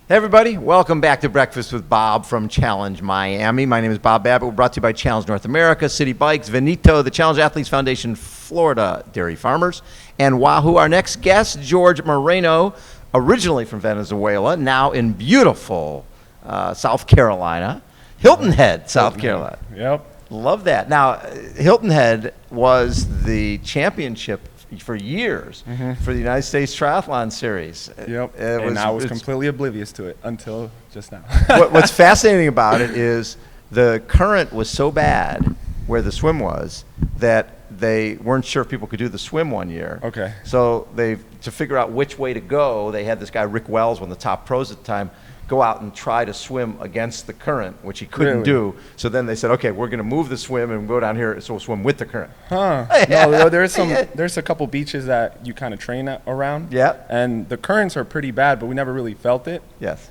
Hey everybody, welcome back to Breakfast with Bob from Challenge Miami. My name is Bob Babbitt. We're brought to you by Challenge North America, City Bikes, Veneto, the Challenge Athletes Foundation, Florida Dairy Farmers, and Wahoo. Our next guest, George Moreno, originally from Venezuela, now in beautiful South Carolina, Hilton Head, South Carolina. Yep. Love that. Now, Hilton Head was the championship for years for the United States Triathlon Series. Yep. I was completely oblivious to it until just now. What's fascinating about it is the current was so bad where the swim was that they weren't sure if people could do the swim one year. Okay. So to figure out which way to go, they had this guy, Rick Wells, one of the top pros at the time, go out and try to swim against the current, which he couldn't do. So then they said, okay, we're going to move the swim and go down here, so we'll swim with the current. Huh. No, there's a couple beaches that you kind of train around. Yeah. And the currents are pretty bad, but we never really felt it. Yes.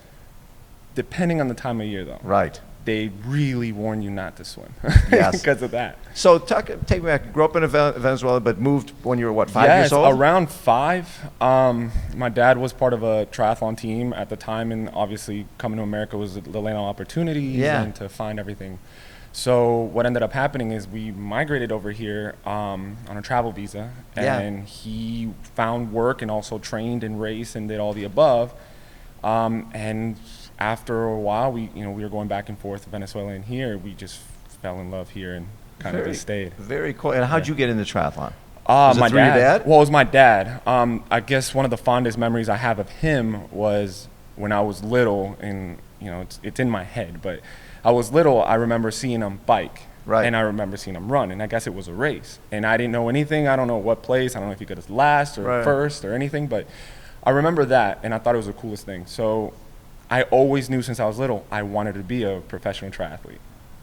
Depending on the time of year, though. Right. They really warn you not to swim. Yes. Because of that. So take me back. You grew up in Venezuela, but moved when you were, what, 5 years old? Yes, around 5. My dad was part of a triathlon team at the time, and obviously coming to America was the land of opportunities and to find everything. So what ended up happening is we migrated over here on a travel visa, and he found work and also trained and raced and did all the above. And after a while, we were going back and forth, Venezuela and here. We just fell in love here and kind of just stayed. Very cool. And how'd you get into triathlon? Was it through your dad? Well, it was my dad. I guess one of the fondest memories I have of him was when I was little, and it's in my head. But I was little. I remember seeing him bike, and I remember seeing him run. And I guess it was a race. And I didn't know anything. I don't know what place. I don't know if he got last or first or anything. But I remember that, and I thought it was the coolest thing. So I always knew since I was little I wanted to be a professional triathlete.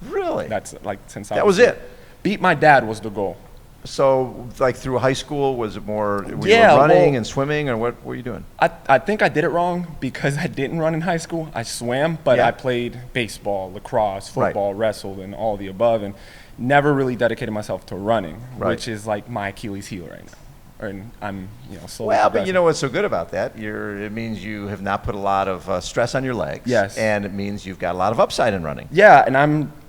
Really? That's like since I was. That was it? Beat my dad was the goal. So like through high school, was it more were you running and swimming, or what were you doing? I think I did it wrong because I didn't run in high school. I swam, but I played baseball, lacrosse, football, wrestled, and all the above, and never really dedicated myself to running, which is like my Achilles heel right now. And I'm, slowly Well, but progressing. you know what's so good about that? It means you have not put a lot of stress on your legs. Yes. And it means you've got a lot of upside in running. Yeah, and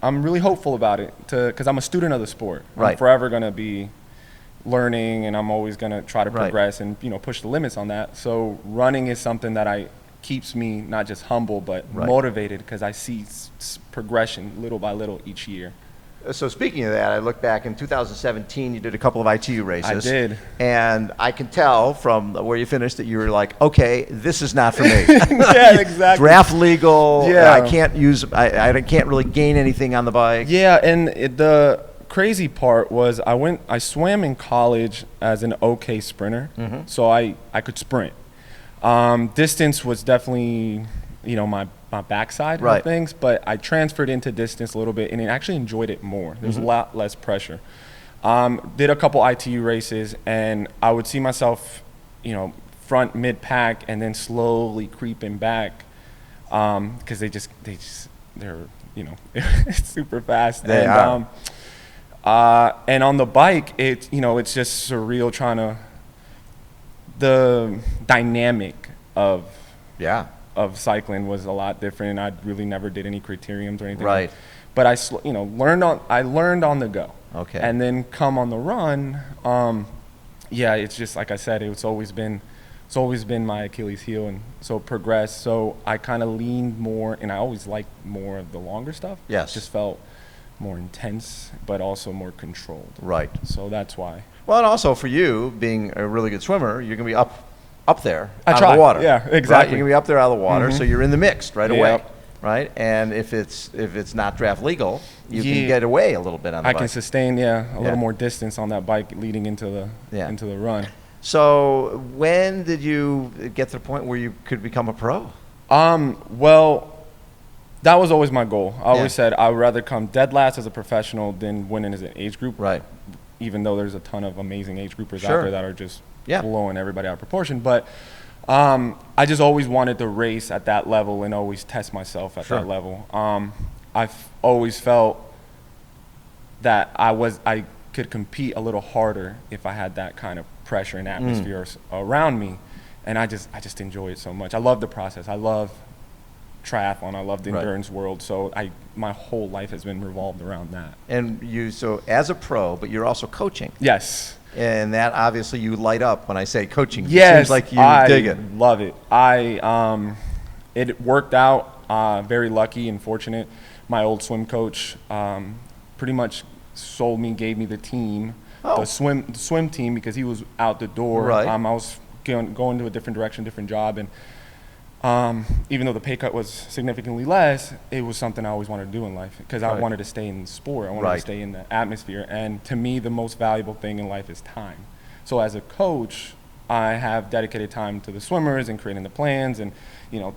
I'm really hopeful about it because I'm a student of the sport. I'm forever going to be learning, and I'm always going to try to progress and push the limits on that. So running is something that keeps me not just humble but motivated because I see progression little by little each year. So speaking of that, I look back in 2017, you did a couple of ITU races. I did. And I can tell from where you finished that you were like, okay, this is not for me. Yeah, exactly. Draft legal. Yeah. I can't really gain anything on the bike. Yeah, and the crazy part was I swam in college as an okay sprinter, so I could sprint. Distance was definitely, my backside of things, but I transferred into distance a little bit and I actually enjoyed it more. There's a lot less pressure. Did a couple ITU races, and I would see myself, front mid-pack and then slowly creeping back because they're super fast. They are. And on the bike, it's just surreal the dynamic of cycling was a lot different. I really never did any criteriums or anything. Right. But I learned on the go. Okay. And then come on the run, it's just like I said, it's always been my Achilles heel, and so progress. So I kind of leaned more, and I always liked more of the longer stuff. Yes. It just felt more intense, but also more controlled. Right. So that's why. Well, and also for you, being a really good swimmer, you're going to be up there out of the water. Yeah, exactly. Right? You're going to be up there out of the water, so you're in the mixed right away. Yep. Right? And if it's not draft legal, you can get away a little bit on the bike. I can sustain, a little more distance on that bike leading into the run. So when did you get to the point where you could become a pro? Well, that was always my goal. I always said I would rather come dead last as a professional than winning as an age group. Right. Even though there's a ton of amazing age groupers out there that are just blowing everybody out of proportion. But I just always wanted to race at that level and always test myself at that level. I've always felt that I could compete a little harder if I had that kind of pressure and atmosphere around me, and I just enjoy it so much. I love the process. I love triathlon. I love the Right. endurance world. So my whole life has been revolved around that. And so as a pro, but you're also coaching. Yes. And that obviously you light up when I say coaching. It Yes. seems like you dig it. Love it. It worked out. Very lucky and fortunate. My old swim coach pretty much gave me the team, the swim team, because he was out the door. Right. I was going to a different direction, different job, and even though the pay cut was significantly less, it was something I always wanted to do in life because I wanted to stay in the sport. I wanted to stay in the atmosphere. And to me, the most valuable thing in life is time. So as a coach, I have dedicated time to the swimmers and creating the plans and,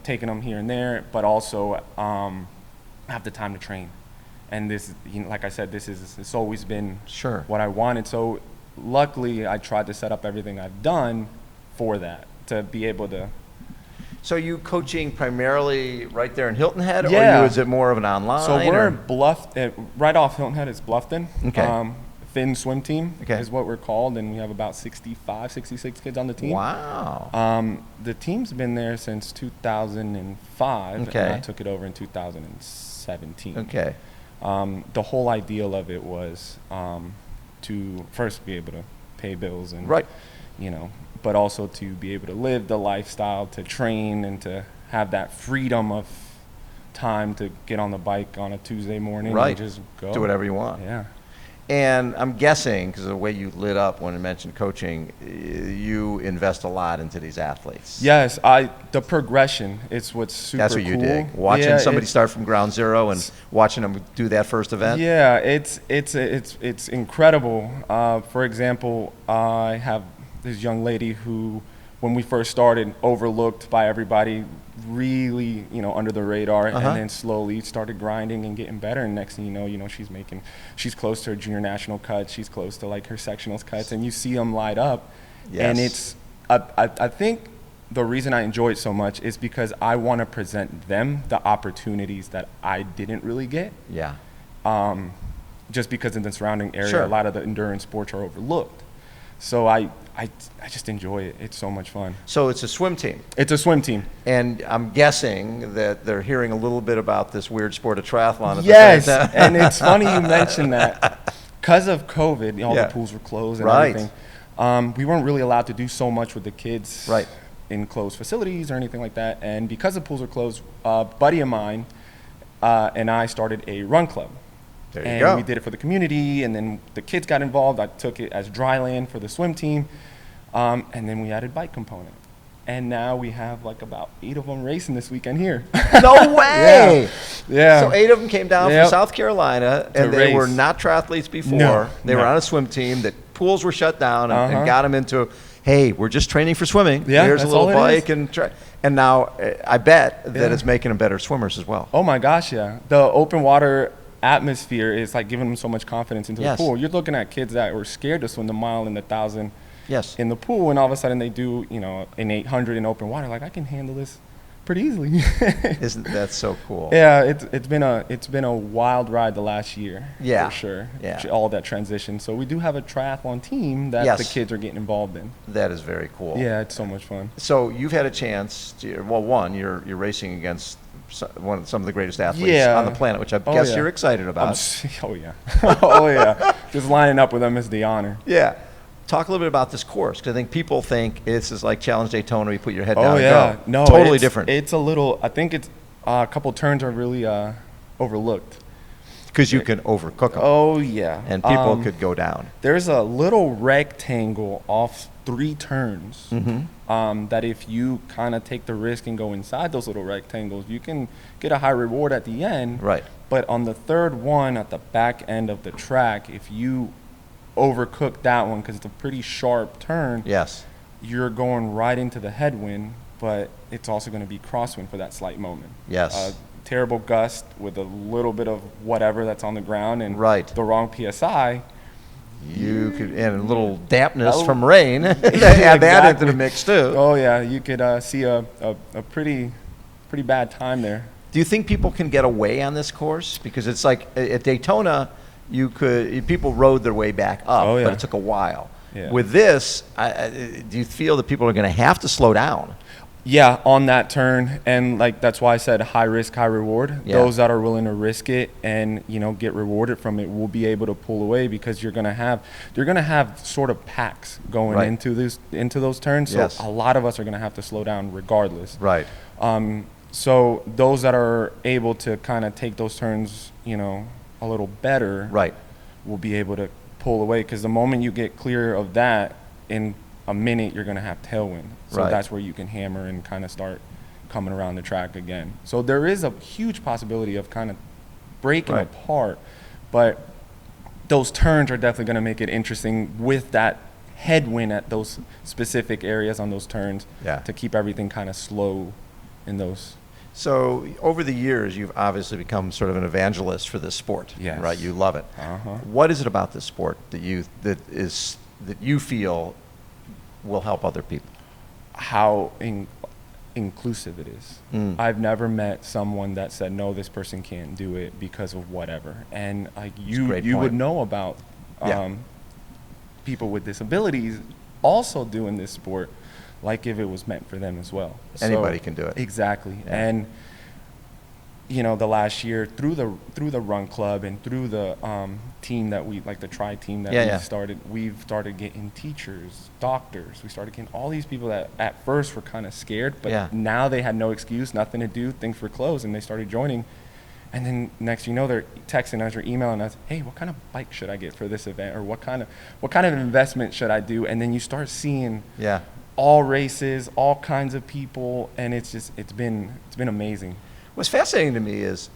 taking them here and there, but also have the time to train. And this, like I said, it's always been what I wanted. So luckily, I tried to set up everything I've done for that, to be able to. So you coaching primarily right there in Hilton Head, Yeah. or is it more of an online? So we're right off Hilton Head is Bluffton. Okay. Finn swim team Okay. is what we're called, and we have about 65, 66 kids on the team. Wow. The team's been there since 2005, Okay. and I took it over in 2017. Okay. The whole ideal of it was to first be able to pay bills and, but also to be able to live the lifestyle, to train, and to have that freedom of time to get on the bike on a Tuesday morning and just go. Do whatever you want. Yeah. And I'm guessing, because of the way you lit up when you mentioned coaching, you invest a lot into these athletes. Yes, the progression is what's super cool. That's what you dig. Watching somebody start from ground zero and watching them do that first event. Yeah, it's incredible. For example, I have this young lady who, when we first started, overlooked by everybody, really, under the radar, and then slowly started grinding and getting better. And next thing you know, she's close to her junior national cuts. She's close to like her sectionals cuts, and you see them light up. Yes. And it's, I think the reason I enjoy it so much is because I want to present them the opportunities that I didn't really get. Yeah. Just because in the surrounding area, a lot of the endurance sports are overlooked. So I just enjoy it. It's so much fun. So it's a swim team. It's a swim team. And I'm guessing that they're hearing a little bit about this weird sport of triathlon. Yes, and it's funny you mentioned that. Because of COVID, all the pools were closed and everything. We weren't really allowed to do so much with the kids in closed facilities or anything like that. And because the pools were closed, a buddy of mine and I started a run club. There you go. We did it for the community, and then the kids got involved. I took it as dry land for the swim team, and then we added bike component. And now we have like about 8 of them racing this weekend here. No way! Yeah. So 8 of them came down from South Carolina, and they were not triathletes before. No, they were on a swim team. The pools were shut down and got them into, hey, we're just training for swimming. Yeah, here's a little bike. And now I bet that Yeah. it's making them better swimmers as well. Oh my gosh, yeah. The open water atmosphere is like giving them so much confidence into the pool. You're looking at kids that were scared to swim the mile and the 1,000 in the pool, and all of a sudden they do, an 800 in open water. Like, I can handle this pretty easily. Isn't that so cool? Yeah, it's been a wild ride the last year. Yeah, for sure. Yeah, all that transition. So we do have a triathlon team that the kids are getting involved in. That is very cool. Yeah, it's so much fun. So you've had a chance to, you're racing against some of the greatest athletes on the planet, which I guess you're excited about. Oh yeah. Just lining up with them is the honor. Yeah. Talk a little bit about this course, because I think people think this is like Challenge Daytona, you put your head down and go. No, totally different. It's a little, I think it's a couple turns are really overlooked. Because you can overcook them. Oh, yeah. And people could go down. There's a little rectangle off 3 turns that if you kind of take the risk and go inside those little rectangles, you can get a high reward at the end. Right. But on the third one at the back end of the track, if you overcook that one, because it's a pretty sharp turn, you're going right into the headwind, but it's also going to be crosswind for that slight moment. Terrible gust with a little bit of whatever that's on the ground and the wrong PSI. You could, and a little dampness from rain, add that into the mix too. Oh yeah, you could see a pretty bad time there. Do you think people can get away on this course? Because it's like at Daytona, people rode their way back up, but it took a while. With this, do you feel that people are going to have to slow down? Yeah, on that turn, and like that's why I said high risk, high reward. Yeah. Those that are willing to risk it and get rewarded from it will be able to pull away, because you're gonna have sort of packs going Right. into those turns. So Yes. a lot of us are gonna have to slow down regardless. Right. So those that are able to kind of take those turns, a little better, Right. will be able to pull away, because the moment you get clear of that, in a minute you're going to have tailwind. So Right. that's where you can hammer and kind of start coming around the track again. So there is a huge possibility of kind of breaking Right. apart, but those turns are definitely going to make it interesting with that headwind at those specific areas on those turns, Yeah. to keep everything kind of slow in those. So over the years, you've obviously become sort of an evangelist for this sport. Yes. Right. You love it. Uh-huh. What is it about this sport that you feel will help other people? How inclusive it is. Mm. I've never met someone that said, no, this person can't do it because of whatever. And like a you great would point. know about Yeah. people with disabilities also doing this sport, like if it was meant for them as well. Anybody can do it. Exactly. Yeah. And the last year through the run club and through the team that we, like the tri team that we've started getting teachers, doctors. We started getting all these people that at first were kind of scared, but Yeah. now they had no excuse, nothing to do, things were closed, and they started joining. And then next they're texting us or emailing us, hey, what kind of bike should I get for this event, or what kind of investment should I do? And then you start seeing Yeah. all races, all kinds of people, and it's been amazing. What's fascinating to me is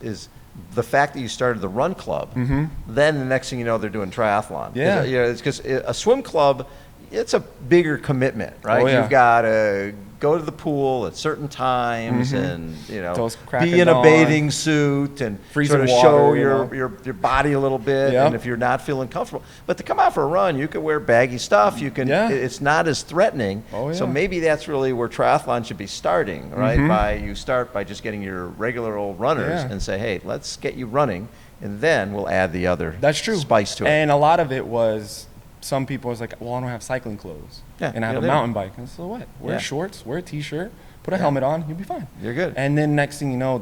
the fact that you started the run club. Mm-hmm. Then the next thing you know, they're doing triathlon. Yeah. It's because a swim club, it's a bigger commitment, right? Oh, yeah. You've got to go to the pool at certain times, Mhm. and Till crack be of in a dawn. bathing suit and Freezing sort of water, show you know. your body a little bit. Yep. And if you're not feeling comfortable, but to come out for a run, you can wear baggy stuff. You can. Yeah. It's not as threatening. Oh, So yeah. maybe that's really where triathlon should be starting, right? You start by just getting your regular old runners Yeah. and say, hey, let's get you running, and then we'll add the other That's true. spice to it. And a lot of it was, some people was like, well, I don't have cycling clothes. Yeah, And I have yeah, a they mountain bike. And so what? Wear Yeah. shorts, wear a t-shirt, put a Yeah. helmet on, you'll be fine. You're good. And then next thing you know,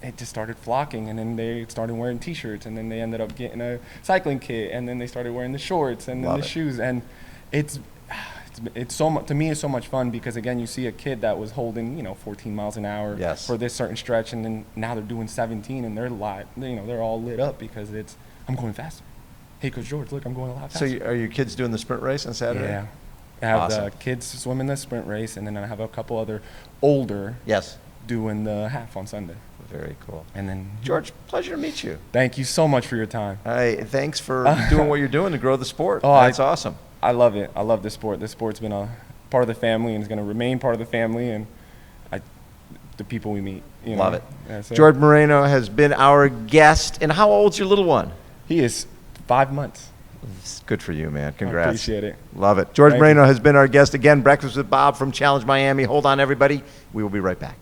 it just started flocking, and then they started wearing t-shirts, and then they ended up getting a cycling kit, and then they started wearing the shorts and then Love the it. shoes. And it's so much, to me, it's so much fun, because again, you see a kid that was holding 14 miles an hour Yes. for this certain stretch, and then now they're doing 17, and they're they're all lit up because I'm going faster. Hey, Coach George, look, I'm going a lot So faster. are your kids doing the sprint race on Saturday? Yeah. I have Awesome. the kids swimming the sprint race, and then I have a couple other older Yes. doing the half on Sunday. Very cool. And then George, pleasure to meet you. thank you so much for your time. Hey, thanks for doing what you're doing to grow the sport. Oh, That's awesome. I love it. I love this sport. This sport's been a part of the family, and is going to remain part of the family, and the people we meet. Love it. That's it. George Moreno has been our guest. And how old's your little one? He is 5 months. It's good for you, man. I Congrats. appreciate it. Love it. George Thank Moreno you. has been our guest again. Breakfast with Bob from Challenge Miami. Hold on, everybody. We will be right back.